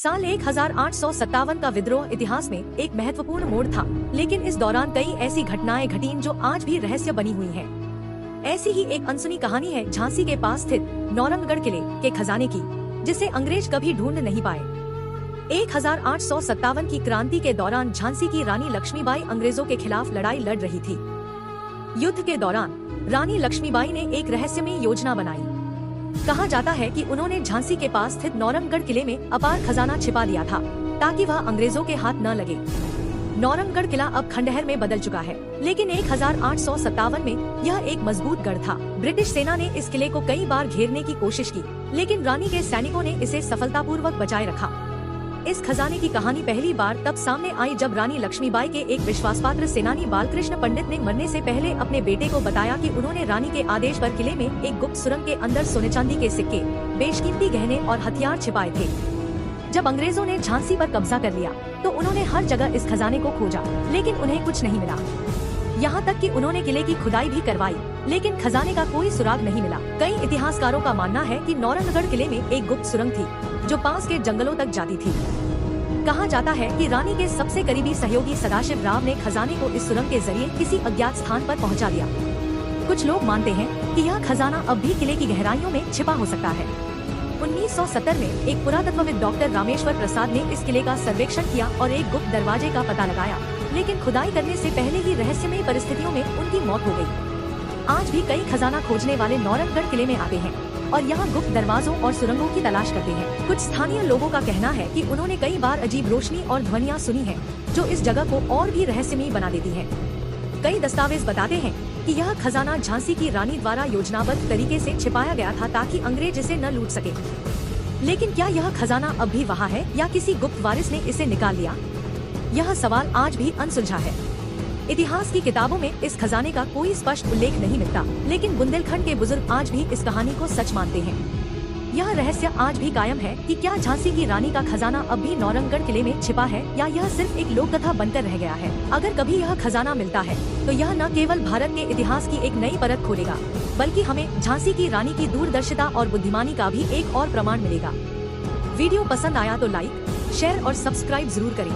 साल 1857 का विद्रोह इतिहास में एक महत्वपूर्ण मोड़ था, लेकिन इस दौरान कई ऐसी घटनाएं घटीं जो आज भी रहस्य बनी हुई हैं। ऐसी ही एक अनसुनी कहानी है झांसी के पास स्थित नौरंगगढ़ किले के खजाने की, जिसे अंग्रेज कभी ढूंढ नहीं पाए। 1857 की क्रांति के दौरान झांसी की रानी लक्ष्मीबाई अंग्रेजों के खिलाफ लड़ाई लड़ रही थी। युद्ध के दौरान रानी लक्ष्मीबाई ने एक रहस्यमय योजना बनाई। कहा जाता है कि उन्होंने झांसी के पास स्थित नौरंगगढ़ किले में अपार खजाना छिपा दिया था, ताकि वह अंग्रेजों के हाथ न लगे। नौरंगगढ़ किला अब खंडहर में बदल चुका है, लेकिन 1857 में यह एक मजबूत गढ़ था। ब्रिटिश सेना ने इस किले को कई बार घेरने की कोशिश की, लेकिन रानी के सैनिकों ने इसे सफलतापूर्वक बचाए रखा। इस खजाने की कहानी पहली बार तब सामने आई जब रानी लक्ष्मीबाई के एक विश्वासपात्र सेनानी बालकृष्ण पंडित ने मरने से पहले अपने बेटे को बताया कि उन्होंने रानी के आदेश पर किले में एक गुप्त सुरंग के अंदर सोने चांदी के सिक्के, बेशकीमती गहने और हथियार छिपाए थे। जब अंग्रेजों ने झांसी पर कब्जा कर लिया तो उन्होंने हर जगह इस खजाने को खोजा, लेकिन उन्हें कुछ नहीं मिला। यहाँ तक कि उन्होंने किले की खुदाई भी करवाई, लेकिन खजाने का कोई सुराग नहीं मिला। कई इतिहासकारों का मानना है कि नौरंगगढ़ किले में एक गुप्त सुरंग थी, जो पास के जंगलों तक जाती थी। कहा जाता है कि रानी के सबसे करीबी सहयोगी सदाशिव राव ने खजाने को इस सुरंग के जरिए किसी अज्ञात स्थान पर पहुंचा दिया। कुछ लोग मानते हैं कि यह खजाना अब भी किले की गहराइयों में छिपा हो सकता है। 1970 में एक पुरातत्वविद डॉक्टर रामेश्वर प्रसाद ने इस किले का सर्वेक्षण किया और एक गुप्त दरवाजे का पता लगाया, लेकिन खुदाई करने से पहले ही रहस्यमय परिस्थितियों में उनकी मौत हो गई। आज भी कई खजाना खोजने वाले नौरंगगढ़ किले में आते हैं और यहाँ गुप्त दरवाजों और सुरंगों की तलाश करते हैं। कुछ स्थानीय लोगों का कहना है कि उन्होंने कई बार अजीब रोशनी और ध्वनियाँ सुनी हैं, जो इस जगह को और भी रहस्यमय बना देती हैं। कई दस्तावेज बताते हैं कि यह खजाना झांसी की रानी द्वारा योजनाबद्ध तरीके से छिपाया गया था, ताकि अंग्रेज इसे न लूट सके। लेकिन क्या यह खजाना अब भी वहाँ है या किसी गुप्त वारिस ने इसे निकाल लिया? यह सवाल आज भी अनसुलझा है। इतिहास की किताबों में इस खजाने का कोई स्पष्ट उल्लेख नहीं मिलता, लेकिन बुंदेलखंड के बुजुर्ग आज भी इस कहानी को सच मानते हैं। यह रहस्य आज भी कायम है कि क्या झांसी की रानी का खजाना अब भी नौरंगगढ़ किले में छिपा है या यह सिर्फ एक लोक कथा बनकर रह गया है। अगर कभी यह खजाना मिलता है तो यह न केवल भारत के इतिहास की एक नई परत खोलेगा, बल्कि हमें झांसी की रानी की दूरदर्शिता और बुद्धिमानी का भी एक और प्रमाण मिलेगा। वीडियो पसंद आया तो लाइक, शेयर और सब्सक्राइब जरूर करें।